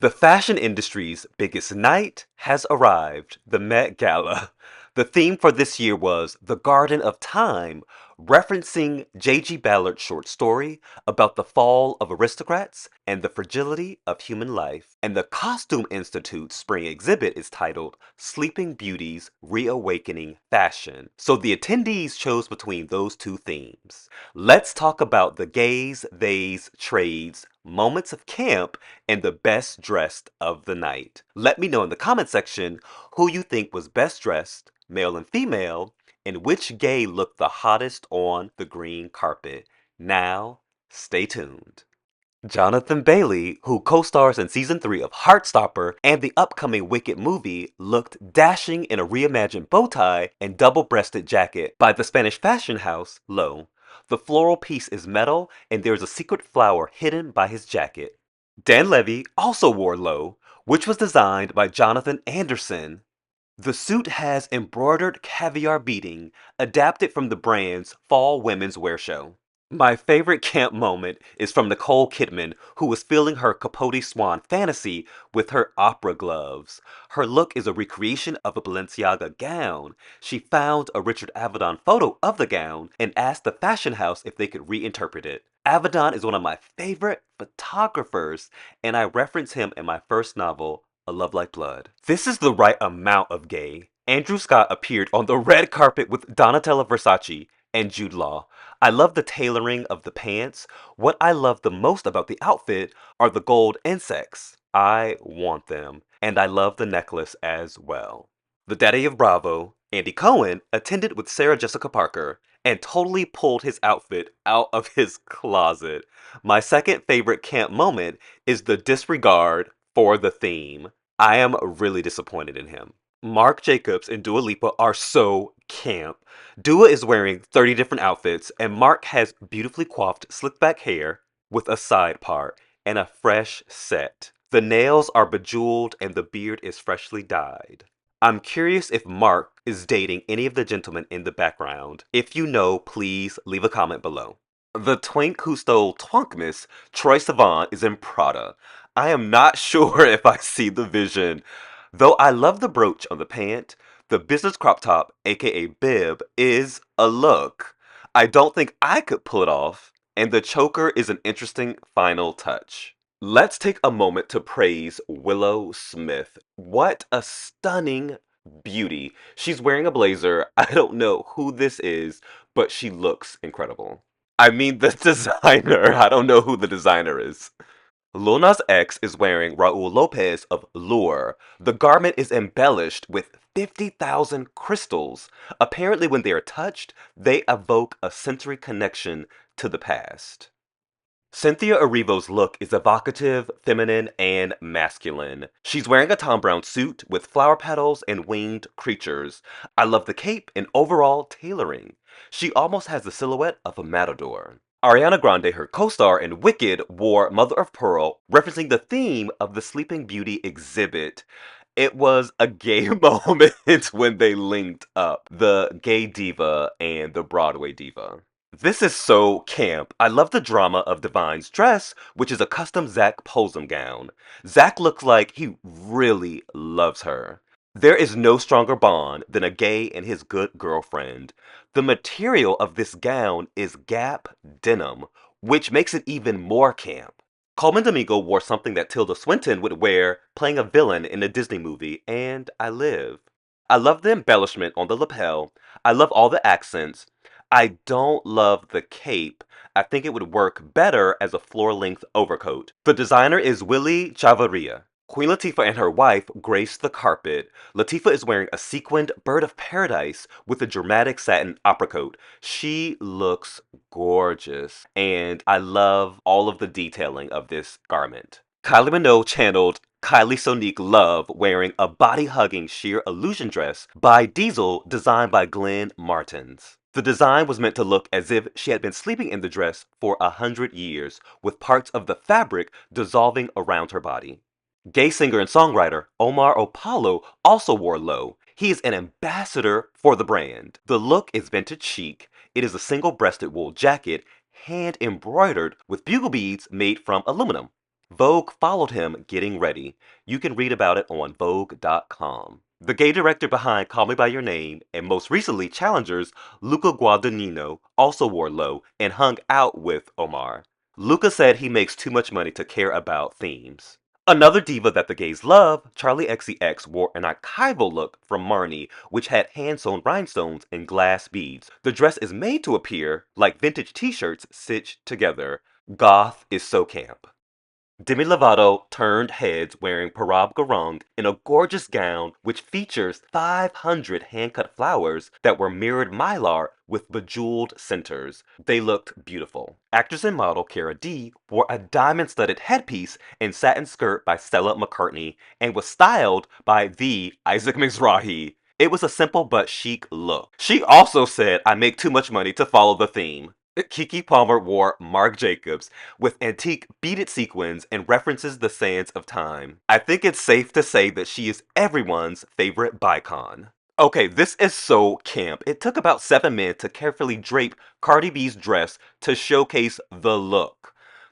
The fashion industry's biggest night has arrived, the Met Gala. The theme for this year was The Garden of Time, referencing J.G. Ballard's short story about the fall of aristocrats and the fragility of human life. And the Costume Institute's spring exhibit is titled Sleeping Beauties Reawakening Fashion. So the attendees chose between those two themes. Let's talk about the gays, theys, trades, moments of camp, and the best dressed of the night. Let me know in the comment section who you think was best dressed, male and female, and which gay looked the hottest on the green carpet. Now, stay tuned. Jonathan Bailey, who co-stars in season 3 of Heartstopper and the upcoming Wicked movie, looked dashing in a reimagined bow tie and double-breasted jacket by the Spanish fashion house Lo. The floral piece is metal and there's a secret flower hidden by his jacket. Dan Levy also wore Lo, which was designed by Jonathan Anderson. The suit has embroidered caviar beading, adapted from the brand's fall women's wear show. My favorite camp moment is from Nicole Kidman, who was feeling her Capote Swan fantasy with her opera gloves. Her look is a recreation of a Balenciaga gown. She found a Richard Avedon photo of the gown and asked the fashion house if they could reinterpret it. Avedon is one of my favorite photographers, and I reference him in my first novel, A Love Like Blood. This is the right amount of gay. Andrew Scott appeared on the red carpet with Donatella Versace and Jude Law. I love the tailoring of the pants. What I love the most about the outfit are the gold insects. I want them. And I love the necklace as well. The daddy of Bravo, Andy Cohen, attended with Sarah Jessica Parker and totally pulled his outfit out of his closet. My second favorite camp moment is the disregard for the theme. I am really disappointed in him. Marc Jacobs and Dua Lipa are so camp. Dua is wearing 30 different outfits, and Marc has beautifully coiffed slick back hair with a side part and a fresh set. The nails are bejeweled and the beard is freshly dyed. I'm curious if Marc is dating any of the gentlemen in the background. If you know, please leave a comment below. The twink who stole Twonkmas, Troye Sivan, is in Prada. I am not sure if I see the vision. Though I love the brooch on the pant, the business crop top, aka bib, is a look. I don't think I could pull it off, and the choker is an interesting final touch. Let's take a moment to praise Willow Smith. What a stunning beauty. She's wearing a blazer. I don't know who this is, but she looks incredible. I mean, the designer. I don't know who the designer is. Lil Nas X is wearing Raul Lopez of Lure. The garment is embellished with 50,000 crystals. Apparently, when they are touched, they evoke a sensory connection to the past. Cynthia Erivo's look is evocative, feminine, and masculine. She's wearing a Tom Brown suit with flower petals and winged creatures. I love the cape and overall tailoring. She almost has the silhouette of a matador. Ariana Grande, her co-star in Wicked, wore Mother of Pearl, referencing the theme of the Sleeping Beauty exhibit. It was a gay moment when they linked up the gay diva and the Broadway diva. This is so camp. I love the drama of Divine's dress, which is a custom Zach Posum gown. Zach looks like he really loves her. There is no stronger bond than a gay and his good girlfriend. The material of this gown is Gap denim, which makes it even more camp. Colman Domingo wore something that Tilda Swinton would wear playing a villain in a Disney movie, and I live. I love the embellishment on the lapel. I love all the accents. I don't love the cape. I think it would work better as a floor-length overcoat. The designer is Willie Chavarria. Queen Latifah and her wife grace the carpet. Latifah is wearing a sequined bird of paradise with a dramatic satin opera coat. She looks gorgeous, and I love all of the detailing of this garment. Kylie Minogue channeled Kylie Sonique Love wearing a body-hugging sheer illusion dress by Diesel designed by Glenn Martins. The design was meant to look as if she had been sleeping in the dress for 100 years, with parts of the fabric dissolving around her body. Gay singer and songwriter Omar Opalo also wore Lo. He is an ambassador for the brand. The look is vintage chic. It is a single-breasted wool jacket, hand embroidered with bugle beads made from aluminum. Vogue followed him getting ready. You can read about it on Vogue.com. The gay director behind Call Me By Your Name and most recently Challengers, Luca Guadagnino, also wore low and hung out with Omar. Luca said he makes too much money to care about themes. Another diva that the gays love, Charlie XCX wore an archival look from Marnie, which had hand-sewn rhinestones and glass beads. The dress is made to appear like vintage t-shirts stitched together. Goth is so camp. Demi Lovato turned heads wearing Parab Garung in a gorgeous gown which features 500 hand-cut flowers that were mirrored mylar with bejeweled centers. They looked beautiful. Actress and model Cara D wore a diamond-studded headpiece and satin skirt by Stella McCartney and was styled by the Isaac Mizrahi. It was a simple but chic look. She also said, I make too much money to follow the theme. Kiki Palmer wore Marc Jacobs with antique beaded sequins and references the sands of time. I think it's safe to say that she is everyone's favorite bicon. Okay, this is so camp. It took about 7 men to carefully drape Cardi B's dress to showcase the look.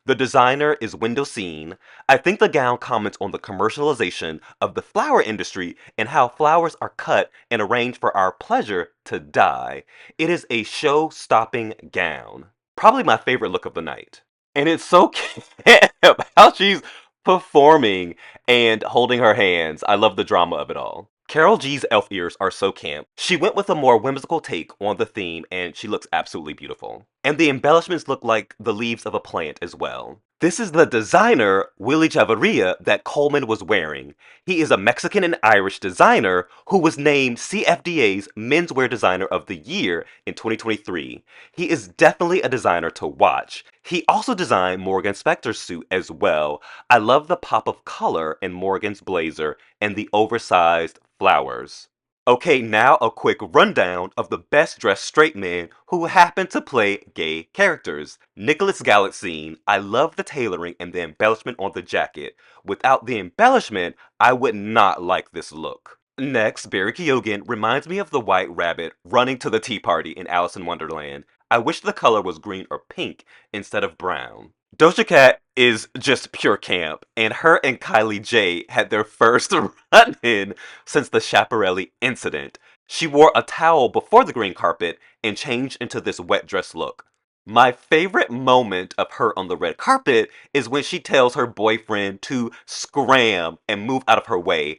The designer is Window Scene. I think the gown comments on the commercialization of the flower industry and how flowers are cut and arranged for our pleasure to die. It is a show-stopping gown. Probably my favorite look of the night. And it's so camp how she's performing and holding her hands. I love the drama of it all. Carol G's elf ears are so camp. She went with a more whimsical take on the theme and she looks absolutely beautiful. And the embellishments look like the leaves of a plant as well. This is the designer, Willie Chavarria, that Coleman was wearing. He is a Mexican and Irish designer who was named CFDA's Menswear Designer of the Year in 2023. He is definitely a designer to watch. He also designed Morgan Spector's suit as well. I love the pop of color in Morgan's blazer and the oversized flowers. Okay, now a quick rundown of the best dressed straight men who happen to play gay characters. Nicholas Galitzine, I love the tailoring and the embellishment on the jacket. Without the embellishment, I would not like this look. Next, Barry Keoghan reminds me of the white rabbit running to the tea party in Alice in Wonderland. I wish the color was green or pink instead of brown. Doja Cat is just pure camp, and her and Kylie J had their first run-in since the Schiaparelli incident. She wore a towel before the green carpet and changed into this wet dress look. My favorite moment of her on the red carpet is when she tells her boyfriend to scram and move out of her way.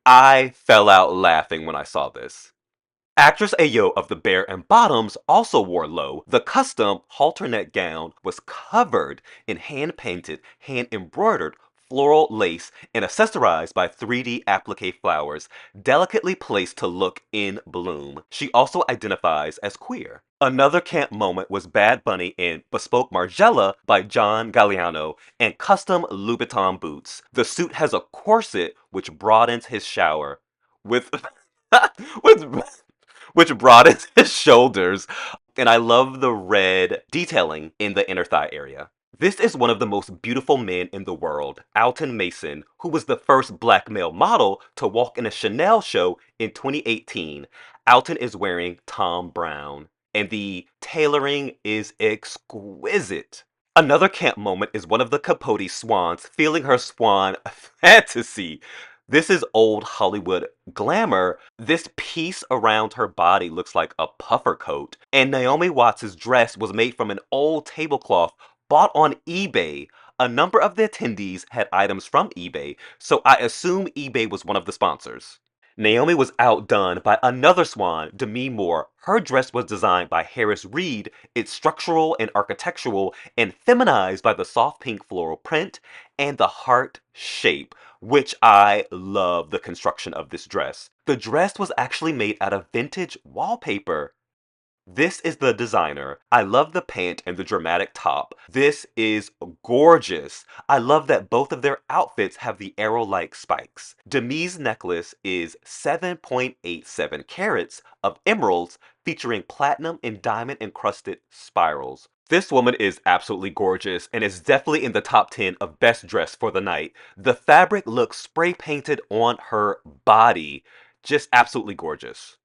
I fell out laughing when I saw this. Actress Ayo of the Bear and Bottoms also wore low. The custom halter neck gown was covered in hand-painted, hand-embroidered floral lace and accessorized by 3D applique flowers, delicately placed to look in bloom. She also identifies as queer. Another camp moment was Bad Bunny in Bespoke Margiela by John Galliano and custom Louboutin boots. The suit has a corset which broadens his shower with with which broadens his shoulders. And I love the red detailing in the inner thigh area. This is one of the most beautiful men in the world, Alton Mason, who was the first black male model to walk in a Chanel show in 2018. Alton is wearing Tom Brown, and the tailoring is exquisite. Another camp moment is one of the Capote swans feeling her swan fantasy. This is old Hollywood glamour. This piece around her body looks like a puffer coat. And Naomi Watts' dress was made from an old tablecloth bought on eBay. A number of the attendees had items from eBay, so I assume eBay was one of the sponsors. Naomi was outdone by another swan, Demi Moore. Her dress was designed by Harris Reed. It's structural and architectural and feminized by the soft pink floral print and the heart shape, which I love the construction of this dress. The dress was actually made out of vintage wallpaper. This is the designer. I love the pant and the dramatic top. This is gorgeous. I love that both of their outfits have the arrow-like spikes. Demi's necklace is 7.87 carats of emeralds featuring platinum and diamond encrusted spirals. This woman is absolutely gorgeous and is definitely in the top 10 of best dressed for the night. The fabric looks spray painted on her body. Just absolutely gorgeous.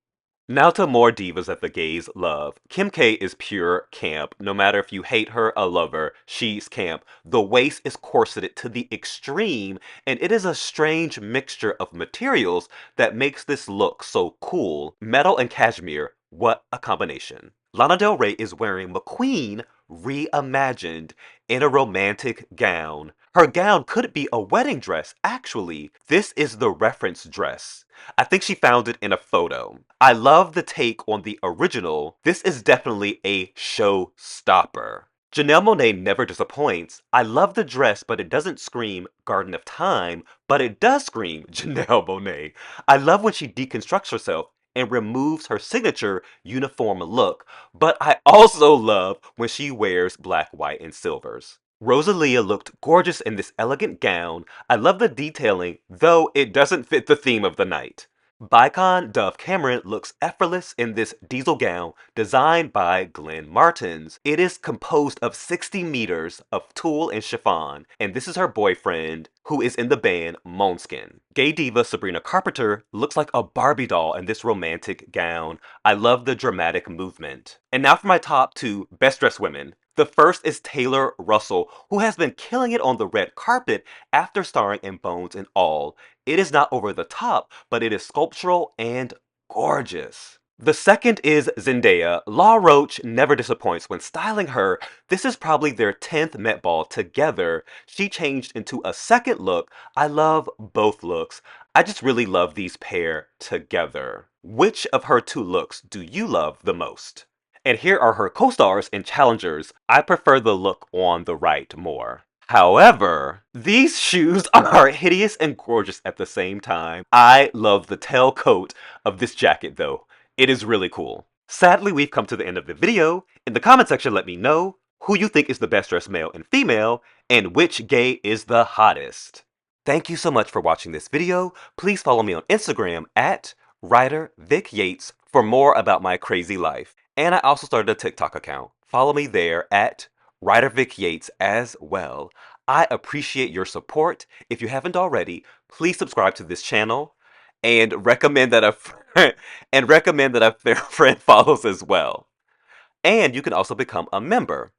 Now to more divas that the gays love. Kim K is pure camp. No matter if you hate her or love her, she's camp. The waist is corseted to the extreme, and it is a strange mixture of materials that makes this look so cool. Metal and cashmere, what a combination. Lana Del Rey is wearing McQueen reimagined in a romantic gown. Her gown could be a wedding dress, actually. This is the reference dress. I think she found it in a photo. I love the take on the original. This is definitely a showstopper. Janelle Monáe never disappoints. I love the dress, but it doesn't scream Garden of Time, but it does scream Janelle Monáe. I love when she deconstructs herself and removes her signature uniform look, but I also love when she wears black, white, and silvers. Rosalia looked gorgeous in this elegant gown. I love the detailing, though it doesn't fit the theme of the night. Bicon Dove Cameron looks effortless in this diesel gown designed by Glenn Martins. It is composed of 60 meters of tulle and chiffon, and this is her boyfriend, who is in the band Måneskin. Gay diva Sabrina Carpenter looks like a Barbie doll in this romantic gown. I love the dramatic movement. And now for my top two best dressed women. The first is Taylor Russell, who has been killing it on the red carpet after starring in Bones and All. It is not over the top, but it is sculptural and gorgeous. The second is Zendaya. Law Roach never disappoints when styling her. This is probably their 10th Met Ball together. She changed into a second look. I love both looks. I just really love these pair together. Which of her two looks do you love the most? And here are her co-stars and challengers. I prefer the look on the right more. However, these shoes are hideous and gorgeous at the same time. I love the tailcoat of this jacket though. It is really cool. Sadly, we've come to the end of the video. In the comment section, let me know who you think is the best dressed male and female, and which gay is the hottest. Thank you so much for watching this video. Please follow me on Instagram at writer Vic Yates for more about my crazy life. And I also started a TikTok account. Follow me there at writer Vic Yates as well. I appreciate your support. If you haven't already, please subscribe to this channel and recommend that a friend follows as well. And you can also become a member.